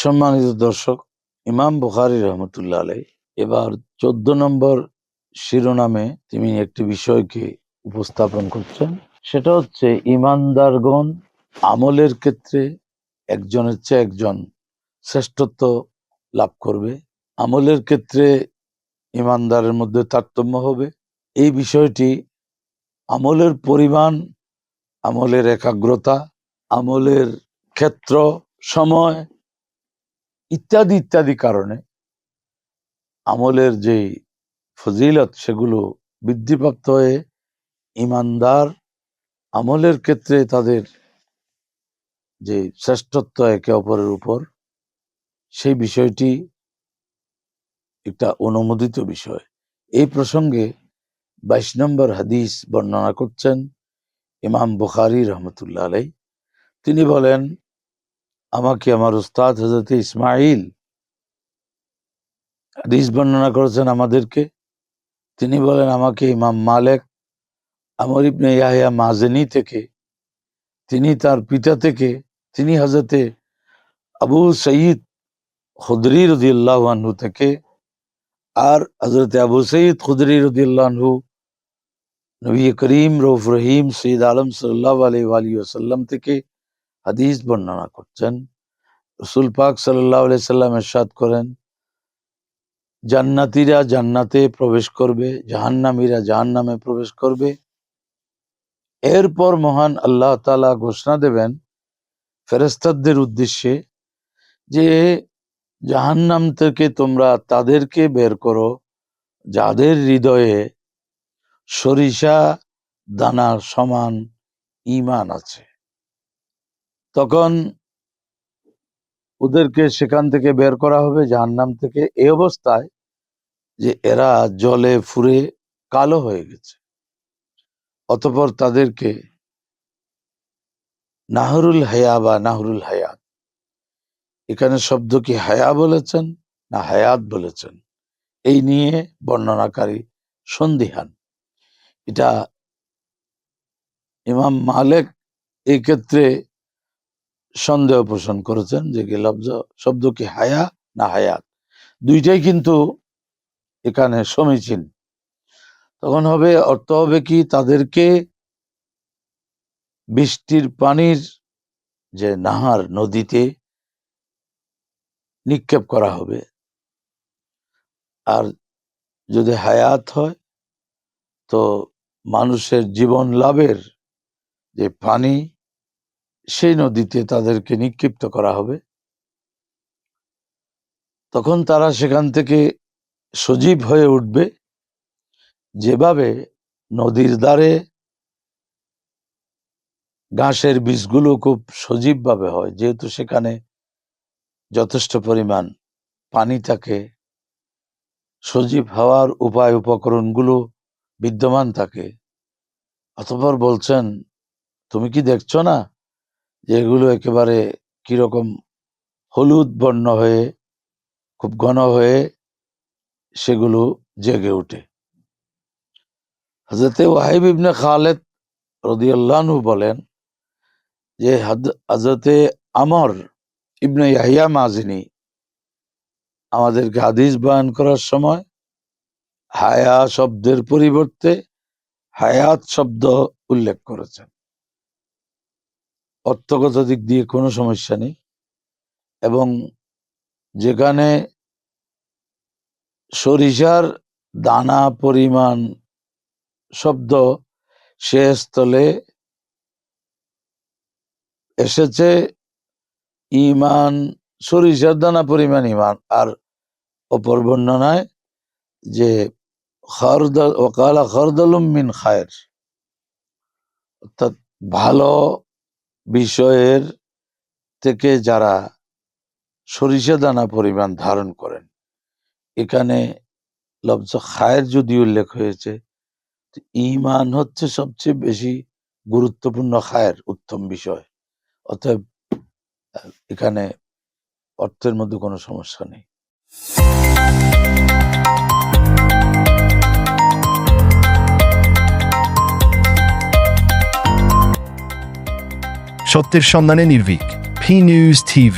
সম্মানিত দর্শক, ইমাম বুখারী রহমতুল্লাহ আলাইহ এবার 14 নম্বর শিরোনামে তিনি একটি বিষয়কে উপস্থাপন করছেন। সেটা হচ্ছে ইমানদারগণ আমলের ক্ষেত্রে একজনের চেয়ে একজন শ্রেষ্ঠত্ব লাভ করবে, আমলের ক্ষেত্রে ইমানদারের মধ্যে তারতম্য হবে। এই বিষয়টি আমলের পরিমাণ, আমলের একাগ্রতা, আমলের ক্ষেত্র, সময় ইত্যাদি ইত্যাদি কারণে আমলের যে ফজিলত সেগুলো বৃদ্ধিপ্রাপ্ত হয়ে ইমানদার আমলের ক্ষেত্রে তাদের যে শ্রেষ্ঠত্ব একে অপরের উপর, সেই বিষয়টি একটা অনুমোদিত বিষয়। এই প্রসঙ্গে 22 নম্বর হাদিস বর্ণনা করছেন ইমাম বুখারী রহমতুল্লাহ আলাইহ। তিনি বলেন, আমাকে আমার উস্তাদ হযরত ইসমাঈল হাদিস বর্ণনা করেছেন আমাদেরকে। তিনি বলেন, আমাকে ইমাম মালিক আমর ইবনে ইয়াহইয়া মাজেনী থেকে, তিনি তার পিতা থেকে, তিনি হযরতে আবু সঈদ খুদরী রাদিয়াল্লাহু আনহু থেকে, আর হযরতে আবু সঈদ খুদরী রাদিয়াল্লাহু আনহু নবী করিম রউফ রহিম সৈয়দ আলম সাল্লাল্লাহু আলাইহি ওয়াসাল্লাম থেকে হাদিস বর্ণনা করছেন। রাসূল পাক সাল্লাল্লাহু আলাইহি সাল্লাম ইরশাদ করেন, জান্নাতীরা জান্নাতে প্রবেশ করবে, জাহান্নামীরা জাহান্নামে প্রবেশ করবে। এরপর মহান আল্লাহ তাআলা ঘোষণা দেবেন ফেরেশতাদের উদ্দেশ্যে যে জাহান্নাম থেকে তোমরা তাদেরকে বের করো যাদের হৃদয়ে সরিষা দানার সমান ঈমান আছে। তখন ওদেরকে সেখান থেকে বের করা হবে, জাহান্নাম থেকে, এই অবস্থায় যে এরা জলে ফুরে কালো হয়ে গেছে। অতঃপর তাদেরকে নাহরুল হায়া বা নাহরুল হায়াত, এখানে শব্দ কি হায়া বলেছেন না হায়াত বলেছেন, এই নিয়ে বর্ণনাকারী সন্দিহান। এটা ইমাম মালিক এই ক্ষেত্রে সন্দেহ পোষণ করেছেন যে শব্দ কি হায়া না হায়াত, দুইটাই কিন্তু এখানে সমীচীন। তখন হবে, অর্থ হবে কি, তাদেরকে বৃষ্টির পানির যে নাহার, নদীতে নিক্ষেপ করা হবে। আর যদি হায়াত হয় তো মানুষের জীবন লাভের যে পানি, সেই নদীতে তাদেরকে নিক্ষিপ্ত করা হবে। তখন তারা সেখান থেকে সজীব হয়ে উঠবে, যেভাবে নদীর ধারে ঘাসের বীজগুলো খুব সজীবভাবে হয়, যেহেতু সেখানে যথেষ্ট পরিমাণ পানি থাকে, সজীব হওয়ার উপায় উপকরণগুলো বিদ্যমান থাকে। অতঃপর বলছেন, তুমি কি দেখছো না যে এগুলো একেবারে কিরকম হলুদ বর্ণ হয়ে খুব ঘন হয়ে সেগুলো জেগে ওঠে। হযরতে ওয়াহিব ইবনে খালেদ রাদিয়াল্লাহু আনহু বলেন যে হযরতে আমর ইবনে ইয়াহইয়া মাজেনী আমাদেরকে হাদিস বয়ান করার সময় হায়া শব্দের পরিবর্তে হায়াত শব্দ উল্লেখ করেছেন। অর্থগত দিক দিয়ে কোনো সমস্যা নেই, এবং যেখানে সরিষার দানা পরিমাণ শব্দ, সে স্থলে এসেছে ঈমান, সরিষার দানা পরিমাণ ঈমান। আর অপর বর্ণনায় যে খারদাল ওয়াকালা খারদালুম মিন খায়র, অর্থাৎ ভালো বিষয়ের থেকে যারা সরিষা দানা পরিমাণ ধারণ করেন। এখানে লফজ খায়ের যদি উল্লেখ হয়েছে, ঈমান হচ্ছে সবচেয়ে বেশি গুরুত্বপূর্ণ খায়ের, উত্তম বিষয়। অতএব এখানে অর্থের মধ্যে কোনো সমস্যা নেই। সত্যের সন্ধানে নির্ভীক, P News TV।